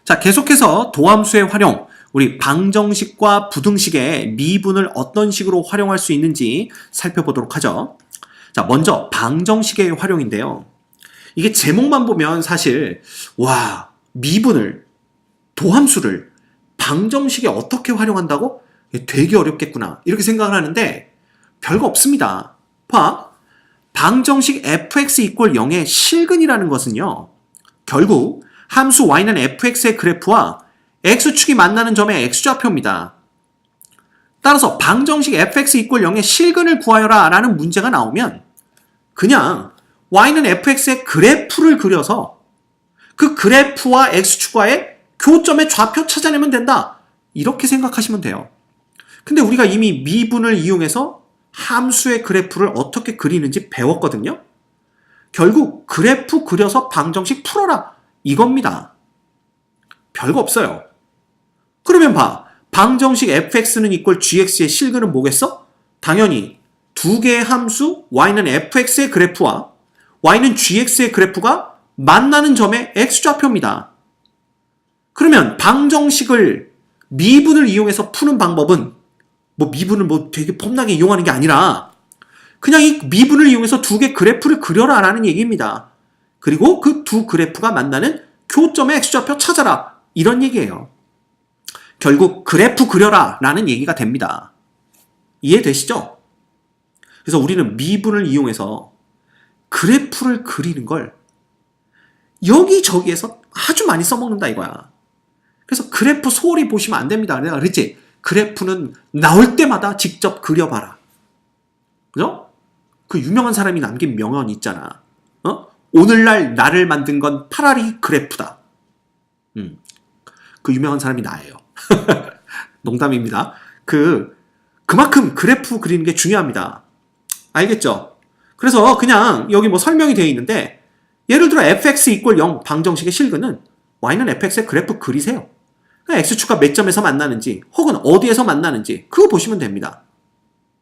자, 계속해서 도함수의 활용, 우리 방정식과 부등식의 미분을 어떤 식으로 활용할 수 있는지 살펴보도록 하죠. 자, 먼저 방정식의 활용인데요. 이게 제목만 보면 사실 와, 미분을, 도함수를 방정식에 어떻게 활용한다고? 되게 어렵겠구나 이렇게 생각을 하는데 별거 없습니다. 봐, 방정식 fx = 0의 실근이라는 것은요, 결국 함수 y는 fx의 그래프와 x축이 만나는 점의 x좌표입니다. 따라서 방정식 fx = 0의 실근을 구하여라 라는 문제가 나오면 그냥 y는 fx의 그래프를 그려서 그 그래프와 x축과의 교점의 좌표 찾아내면 된다, 이렇게 생각하시면 돼요. 근데 우리가 이미 미분을 이용해서 함수의 그래프를 어떻게 그리는지 배웠거든요. 결국 그래프 그려서 방정식 풀어라 이겁니다. 별거 없어요. 그러면 봐, 방정식 fx는 = gx의 실근은 뭐겠어? 당연히 두 개의 함수 y는 fx의 그래프와 y는 gx의 그래프가 만나는 점의 x좌표입니다. 그러면 방정식을 미분을 이용해서 푸는 방법은 미분을 되게 폼나게 이용하는 게 아니라 그냥 이 미분을 이용해서 두 개 그래프를 그려라 라는 얘기입니다. 그리고 그 두 그래프가 만나는 교점의 x좌표 찾아라, 이런 얘기예요. 결국 그래프 그려라 라는 얘기가 됩니다. 이해되시죠? 그래서 우리는 미분을 이용해서 그래프를 그리는 걸 여기저기에서 아주 많이 써먹는다 이거야. 그래서 그래프 소홀히 보시면 안 됩니다. 내가 그랬지? 그래프는 나올 때마다 직접 그려봐라. 그죠? 그 유명한 사람이 남긴 명언 있잖아. 오늘날 나를 만든 건 파라리 그래프다. 그 유명한 사람이 나예요. 농담입니다. 그만큼 그래프 그리는 게 중요합니다. 알겠죠? 그래서 그냥 여기 설명이 되어 있는데, 예를 들어 fx = 0 방정식의 실근은 y는 fx의 그래프 그리세요. x축과 몇 점에서 만나는지 혹은 어디에서 만나는지 그거 보시면 됩니다.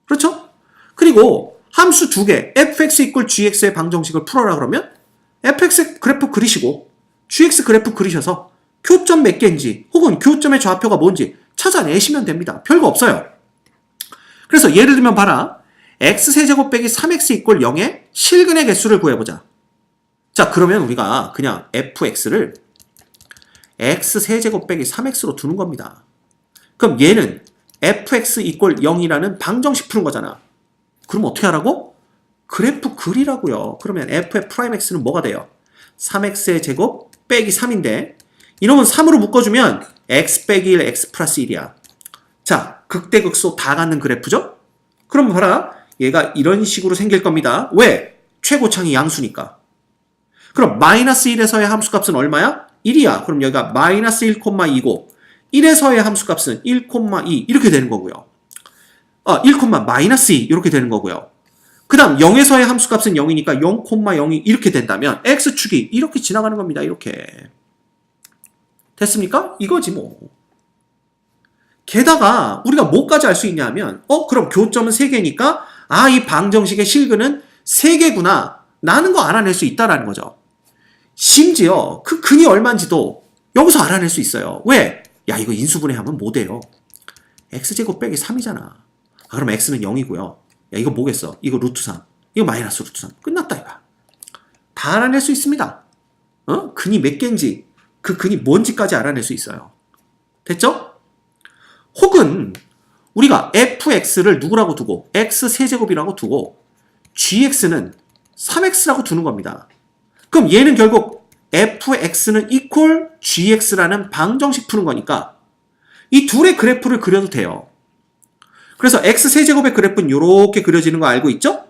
그렇죠? 그리고 함수 두 개 fx = gx의 방정식을 풀어라 그러면 fx 그래프 그리시고 gx 그래프 그리셔서 교점 몇 개인지 혹은 교점의 좌표가 뭔지 찾아내시면 됩니다. 별거 없어요. 그래서 예를 들면 봐라, x세제곱 빼기 3x = 0의 실근의 개수를 구해보자. 자, 그러면 우리가 그냥 fx를 x세제곱 빼기 3x로 두는 겁니다. 그럼 얘는 fx = 0이라는 방정식 푸는 거잖아. 그럼 어떻게 하라고? 그래프 그리라고요. 그러면 f의 프라임 x는 뭐가 돼요? 3x의 제곱 빼기 3인데 이놈은 3으로 묶어주면 x 빼기 1 x 플러스 1이야. 자, 극대극소 다 갖는 그래프죠? 그럼 봐라, 얘가 이런 식으로 생길 겁니다. 왜? 최고창이 양수니까. 그럼 마이너스 1에서의 함수값은 얼마야? 1이야. 그럼 여기가 마이너스 1,2고 1에서의 함수값은 1,2 이렇게 되는 거고요. 1,-2 이렇게 되는 거고요. 그 다음 0에서의 함수값은 0이니까 0,02 이렇게 된다면 x축이 이렇게 지나가는 겁니다. 이렇게. 됐습니까? 이거지 뭐. 게다가 우리가 뭐까지 알 수 있냐면 그럼 교점은 3개니까 이 방정식의 실근은 3개구나 라는 거 알아낼 수 있다라는 거죠. 심지어 그 근이 얼마인지도 여기서 알아낼 수 있어요. 왜? 야, 이거 인수분해하면 뭐 돼요? x제곱 빼기 3이잖아. 그럼 x는 0이고요. 야, 이거 뭐겠어? 이거 루트 3. 이거 마이너스 루트 3. 끝났다 이거야. 다 알아낼 수 있습니다. 근이 몇 개인지, 그 근이 뭔지까지 알아낼 수 있어요. 됐죠? 혹은 우리가 fx를 누구라고 두고 x세제곱이라고 두고 gx는 3x라고 두는 겁니다. 그럼 얘는 결국 fx는 equal gx라는 방정식 푸는 거니까 이 둘의 그래프를 그려도 돼요. 그래서 x세제곱의 그래프는 이렇게 그려지는 거 알고 있죠?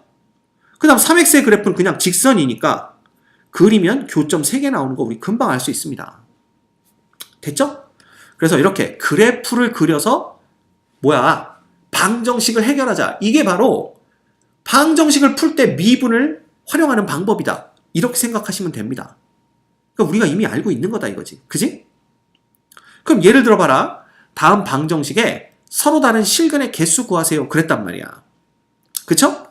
그 다음 3x의 그래프는 그냥 직선이니까 그리면 교점 3개 나오는 거 우리 금방 알 수 있습니다. 됐죠? 그래서 이렇게 그래프를 그려서 방정식을 해결하자. 이게 바로 방정식을 풀 때 미분을 활용하는 방법이다. 이렇게 생각하시면 됩니다. 그러니까 우리가 이미 알고 있는 거다 이거지. 그지? 그럼 예를 들어 봐라. 다음 방정식에 서로 다른 실근의 개수 구하세요. 그랬단 말이야. 그쵸?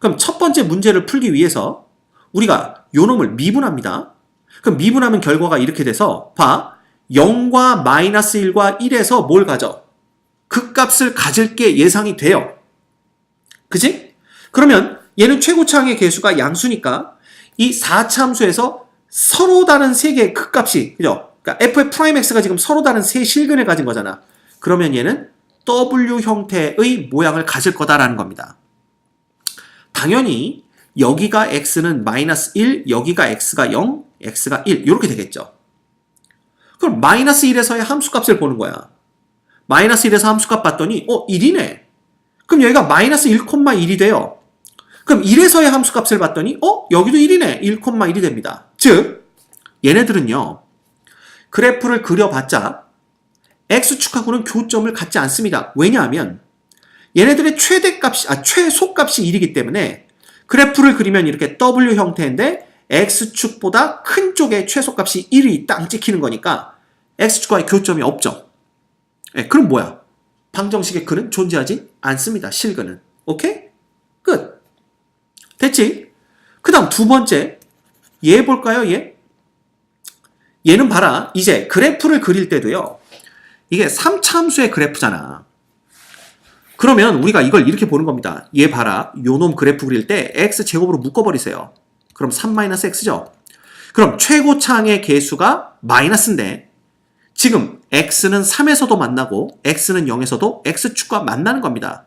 그럼 첫 번째 문제를 풀기 위해서 우리가 요 놈을 미분합니다. 그럼 미분하면 결과가 이렇게 돼서 봐. 0과 마이너스 1과 1에서 뭘 가져? 극값을 가질 게 예상이 돼요. 그지? 그러면 얘는 최고차항의 개수가 양수니까 이 4차 함수에서 서로 다른 세 개의 극값이, 그죠? 그러니까 f의 프라임 x가 지금 서로 다른 세 실근을 가진 거잖아. 그러면 얘는 W 형태의 모양을 가질 거다라는 겁니다. 당연히 여기가 x는 마이너스 1, 여기가 x가 0, x가 1 이렇게 되겠죠. 그럼 마이너스 1에서의 함수값을 보는 거야. 마이너스 1에서 함수값 봤더니 1이네. 그럼 여기가 마이너스 1,1이 돼요. 그럼 1에서의 함수값을 봤더니 여기도 1이네. 1,1이 됩니다. 즉 얘네들은요. 그래프를 그려봤자 x축하고는 교점을 갖지 않습니다. 왜냐하면 얘네들의 최소값이 1이기 때문에 그래프를 그리면 이렇게 W 형태인데 x축보다 큰 쪽에 최소값이 1이 딱 찍히는 거니까 x축과의 교점이 없죠. 그럼 뭐야? 방정식의 근은 존재하지 않습니다. 실근은. 오케이? 끝. 됐지? 그 다음 두 번째 얘 볼까요? 얘는 봐라. 이제 그래프를 그릴 때도요. 이게 3차 함수의 그래프잖아. 그러면 우리가 이걸 이렇게 보는 겁니다. 얘 봐라. 요놈 그래프 그릴 때 x제곱으로 묶어버리세요. 그럼 3-x죠. 그럼 최고차항의 개수가 마이너스인데 지금 x는 3에서도 만나고 x는 0에서도 x축과 만나는 겁니다.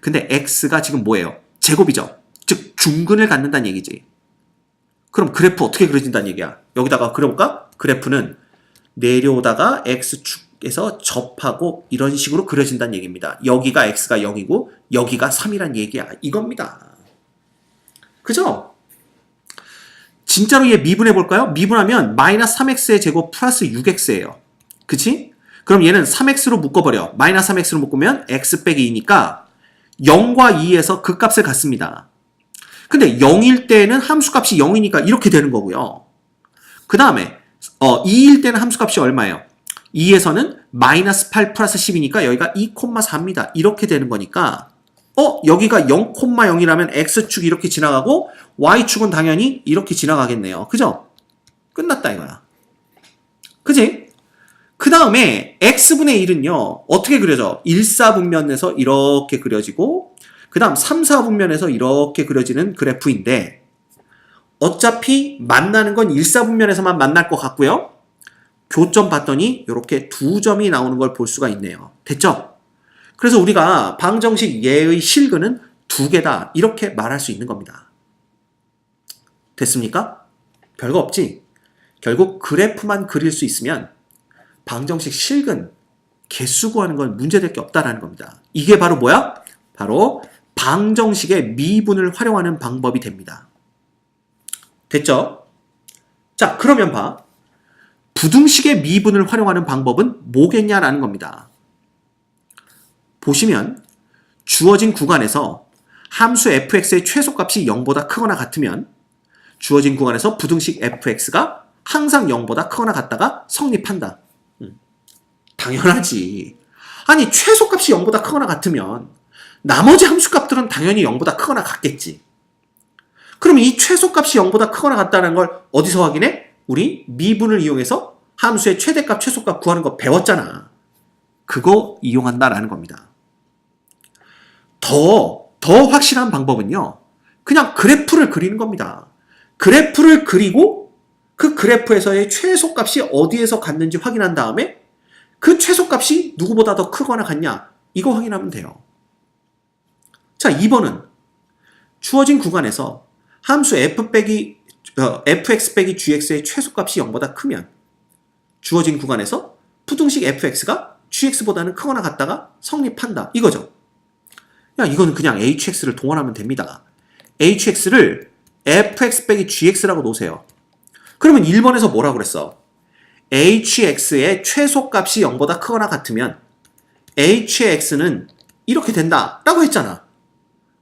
근데 x가 지금 뭐예요? 제곱이죠. 즉 중근을 갖는다는 얘기지. 그럼 그래프 어떻게 그려진다는 얘기야? 여기다가 그려볼까? 그래프는 내려오다가 x축에서 접하고 이런 식으로 그려진다는 얘기입니다. 여기가 x가 0이고 여기가 3이란 얘기야. 이겁니다. 그죠? 진짜로 얘 미분해볼까요? 미분하면 마이너스 3x의 제곱 플러스 6x예요. 그치? 그럼 얘는 3x로 묶어버려. 마이너스 3x로 묶으면 x 빼기 2니까 0과 2에서 극값을 갖습니다. 근데 0일 때는 함수값이 0이니까 이렇게 되는 거고요. 그 다음에 2일 때는 함수값이 얼마예요? 2에서는 마이너스 8 플러스 10이니까 여기가 2,4입니다. 이렇게 되는 거니까 여기가 0,0이라면 x축 이렇게 지나가고 y축은 당연히 이렇게 지나가겠네요. 그죠? 끝났다 이거야. 그지? 그 다음에 x분의 1은요. 어떻게 그려져? 1사분면에서 이렇게 그려지고 그 다음 3사분면에서 이렇게 그려지는 그래프인데 어차피 만나는 건 1사분면에서만 만날 것 같고요. 교점 봤더니 이렇게 두 점이 나오는 걸 볼 수가 있네요. 됐죠? 그래서 우리가 방정식 얘의 실근은 두 개다 이렇게 말할 수 있는 겁니다. 됐습니까? 별거 없지? 결국 그래프만 그릴 수 있으면 방정식 실근, 개수 구하는 건 문제될 게 없다라는 겁니다. 이게 바로 뭐야? 바로 방정식의 미분을 활용하는 방법이 됩니다. 됐죠? 자, 그러면 봐. 부등식의 미분을 활용하는 방법은 뭐겠냐라는 겁니다. 보시면 주어진 구간에서 함수 fx의 최소값이 0보다 크거나 같으면 주어진 구간에서 부등식 fx가 항상 0보다 크거나 같다가 성립한다. 당연하지. 아니 최소값이 0보다 크거나 같으면 나머지 함수값들은 당연히 0보다 크거나 같겠지. 그럼 이 최소값이 0보다 크거나 같다는 걸 어디서 확인해? 우리 미분을 이용해서 함수의 최대값, 최소값 구하는 거 배웠잖아. 그거 이용한다라는 겁니다. 더 확실한 방법은요. 그냥 그래프를 그리는 겁니다. 그래프를 그리고 그 그래프에서의 최소값이 어디에서 갔는지 확인한 다음에 그 최소값이 누구보다 더 크거나 같냐 이거 확인하면 돼요. 자, 2번은 주어진 구간에서 함수 fx 빼기 gx의 최소값이 0보다 크면 주어진 구간에서 부등식 fx가 gx보다는 크거나 같다가 성립한다 이거죠. 야, 이거는 그냥 hx를 동원하면 됩니다. hx를 fx 빼기 gx라고 놓으세요. 그러면 1번에서 뭐라고 그랬어? hx의 최소값이 0보다 크거나 같으면 h의 x는 이렇게 된다 라고 했잖아.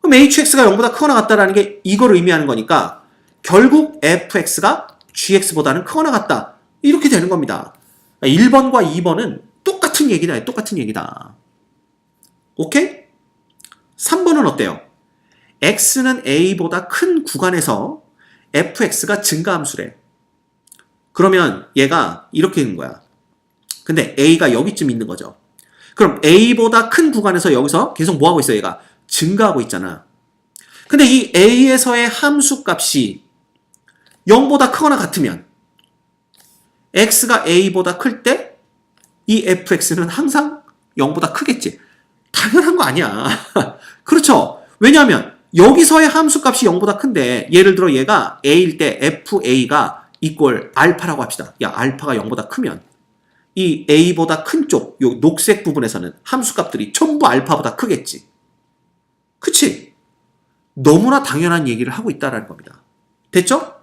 그럼 hx가 0보다 크거나 같다라는 게 이걸 의미하는 거니까 결국 fx가 gx보다는 크거나 같다 이렇게 되는 겁니다. 1번과 2번은 똑같은 얘기다. 똑같은 얘기다. 오케이? 3번은 어때요? x는 a보다 큰 구간에서 fx가 증가함수래. 그러면 얘가 이렇게 되는 거야. 근데 A가 여기쯤 있는 거죠. 그럼 A보다 큰 구간에서 여기서 계속 뭐하고 있어요? 얘가 증가하고 있잖아. 근데 이 A에서의 함수값이 0보다 크거나 같으면 X가 A보다 클 때 이 fx는 항상 0보다 크겠지. 당연한 거 아니야. 그렇죠. 왜냐하면 여기서의 함수값이 0보다 큰데 예를 들어 얘가 A일 때 FA가 이꼴 알파라고 합시다. 야, 알파가 0보다 크면 이 A보다 큰 쪽, 요 녹색 부분에서는 함수값들이 전부 알파보다 크겠지. 그치? 너무나 당연한 얘기를 하고 있다는 겁니다. 됐죠?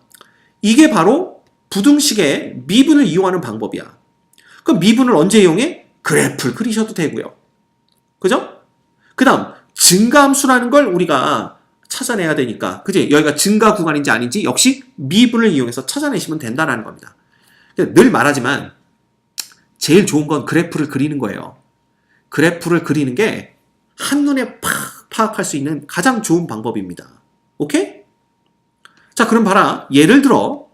이게 바로 부등식의 미분을 이용하는 방법이야. 그럼 미분을 언제 이용해? 그래프를 그리셔도 되고요. 그죠? 그 다음 증가함수라는 걸 우리가 찾아내야 되니까 그지? 여기가 증가 구간인지 아닌지 역시 미분을 이용해서 찾아내시면 된다는 겁니다. 늘 말하지만 제일 좋은 건 그래프를 그리는 거예요. 그래프를 그리는 게 한눈에 팍 파악할 수 있는 가장 좋은 방법입니다. 오케이? 자, 그럼 봐라. 예를 들어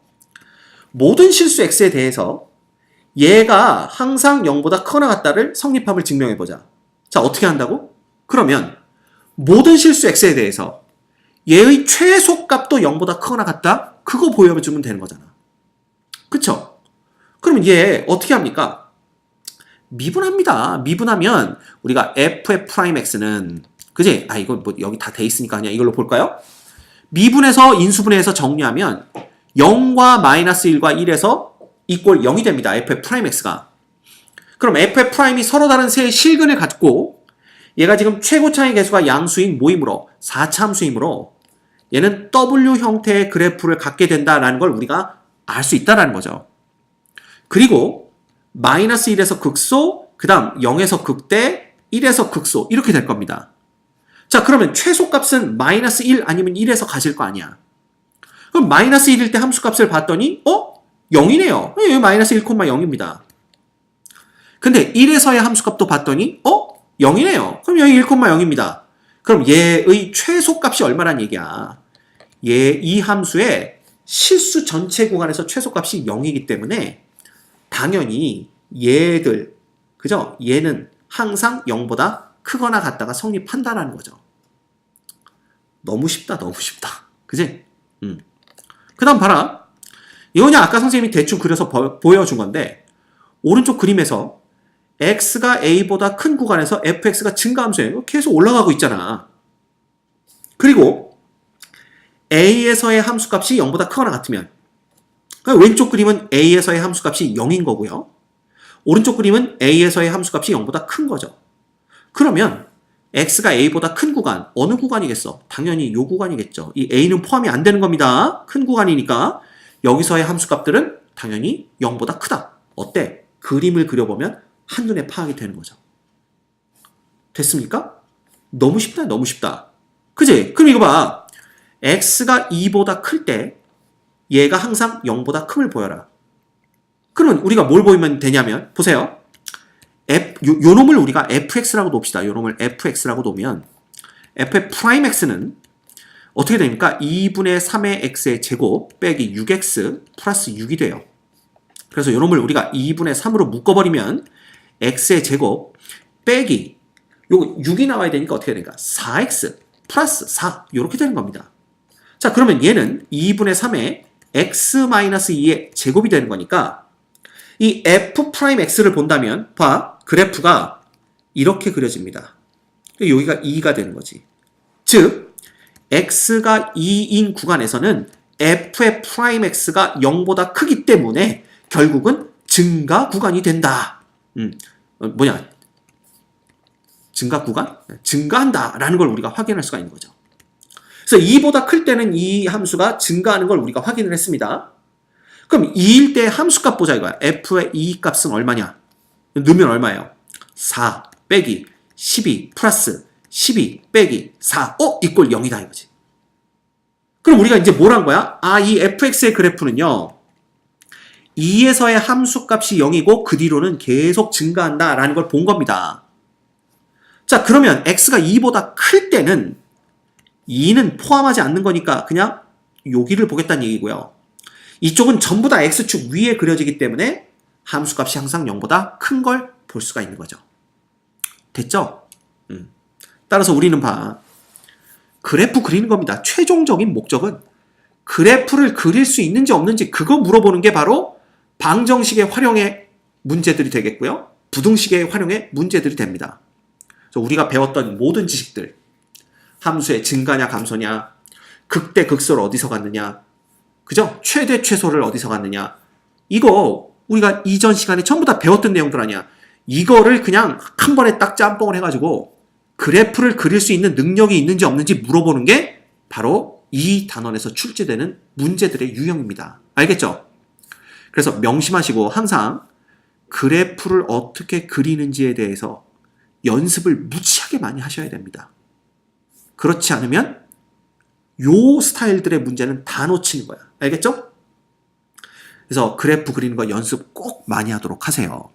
모든 실수 x에 대해서 얘가 항상 0보다 크거나 같다를 성립함을 증명해보자. 자, 어떻게 한다고? 그러면 모든 실수 x에 대해서 얘의 최소값도 0보다 크거나 같다? 그거 보여주면 되는 거잖아. 그쵸? 그러면 얘 어떻게 합니까? 미분합니다. 미분하면 우리가 f'x는 그지? 아, 이거 뭐 여기 다 돼 있으니까 그냥 이걸로 볼까요? 미분해서 인수분해해서 정리하면 0과 마이너스 1과 1에서 이꼴 0이 됩니다. f'x가. 그럼 f'이 서로 다른 세 실근을 갖고 얘가 지금 최고차의 개수가 양수인 모이므로 4차 함수이므로 얘는 W 형태의 그래프를 갖게 된다라는 걸 우리가 알 수 있다라는 거죠. 그리고 마이너스 1에서 극소, 그 다음 0에서 극대, 1에서 극소 이렇게 될 겁니다. 자, 그러면 최소값은 마이너스 1 아니면 1에서 가질 거 아니야. 그럼 마이너스 1일 때 함수값을 봤더니 0이네요. 여기 마이너스 1,0입니다. 근데 1에서의 함수값도 봤더니 0이네요. 그럼 여기 1,0입니다. 그럼 얘의 최소값이 얼마란 얘기야? 이 함수의 실수 전체 구간에서 최소값이 0이기 때문에 당연히 얘들, 그죠? 얘는 항상 0보다 크거나 같다가 성립한다라는 거죠. 너무 쉽다, 너무 쉽다. 그지? 그 다음 봐라. 이거 그냥 아까 선생님이 대충 그려서 보여준 건데 오른쪽 그림에서 x가 a보다 큰 구간에서 fx가 증가함수예요. 계속 올라가고 있잖아. 그리고 a에서의 함수값이 0보다 크거나 같으면 그러니까 왼쪽 그림은 a에서의 함수값이 0인 거고요. 오른쪽 그림은 a에서의 함수값이 0보다 큰 거죠. 그러면 x가 a보다 큰 구간, 어느 구간이겠어? 당연히 이 구간이겠죠. 이 a는 포함이 안 되는 겁니다. 큰 구간이니까 여기서의 함수값들은 당연히 0보다 크다. 어때? 그림을 그려보면 한눈에 파악이 되는 거죠. 됐습니까? 너무 쉽다, 너무 쉽다. 그지? 그럼 이거 봐. x가 2보다 클 때 얘가 항상 0보다 큼을 보여라. 그러면 우리가 뭘 보이면 되냐면 보세요. 요 놈을 우리가 fx라고 놉시다. 요 놈을 fx라고 놓으면 f'x는 어떻게 됩니까? 2분의 3의 x의 제곱 빼기 6x 플러스 6이 돼요. 그래서 요 놈을 우리가 2분의 3으로 묶어버리면 x의 제곱 빼기 요거 6이 나와야 되니까 어떻게 되니까 4x 플러스 4 이렇게 되는 겁니다. 자, 그러면 얘는 2분의 3의 x-2의 제곱이 되는 거니까 이 f'x를 본다면 봐. 그래프가 이렇게 그려집니다. 여기가 2가 되는 거지. 즉 x가 2인 구간에서는 f'x가 0보다 크기 때문에 결국은 증가 구간이 된다. 뭐냐? 증가 구간? 증가한다 라는 걸 우리가 확인할 수가 있는 거죠. 그래서 2보다 클 때는 이 함수가 증가하는 걸 우리가 확인을 했습니다. 그럼 2일 때 함수값 보자 이거야. f의 2 값은 얼마냐? 넣으면 얼마예요? 4 빼기 12 플러스 12 빼기 4 이꼴 0이다 이거지. 그럼 우리가 이제 뭘 한 거야? 이 fx의 그래프는요 2에서의 함수값이 0이고 그 뒤로는 계속 증가한다 라는 걸 본 겁니다. 자, 그러면 x가 2보다 클 때는 2는 포함하지 않는 거니까 그냥 여기를 보겠다는 얘기고요. 이쪽은 전부 다 x축 위에 그려지기 때문에 함수값이 항상 0보다 큰 걸 볼 수가 있는 거죠. 됐죠? 따라서 우리는 그래프 그리는 겁니다. 최종적인 목적은 그래프를 그릴 수 있는지 없는지 그거 물어보는 게 바로 방정식의 활용의 문제들이 되겠고요. 부등식의 활용의 문제들이 됩니다. 그래서 우리가 배웠던 모든 지식들, 함수의 증가냐 감소냐, 극대 극소를 어디서 갖느냐, 그죠? 최대 최소를 어디서 갖느냐, 이거 우리가 이전 시간에 전부 다 배웠던 내용들 아니야. 이거를 그냥 한 번에 딱 짬뽕을 해가지고 그래프를 그릴 수 있는 능력이 있는지 없는지 물어보는 게 바로 이 단원에서 출제되는 문제들의 유형입니다. 알겠죠? 그래서 명심하시고 항상 그래프를 어떻게 그리는지에 대해서 연습을 무지하게 많이 하셔야 됩니다. 그렇지 않으면 요 스타일들의 문제는 다 놓치는 거야. 알겠죠? 그래서 그래프 그리는 거 연습 꼭 많이 하도록 하세요.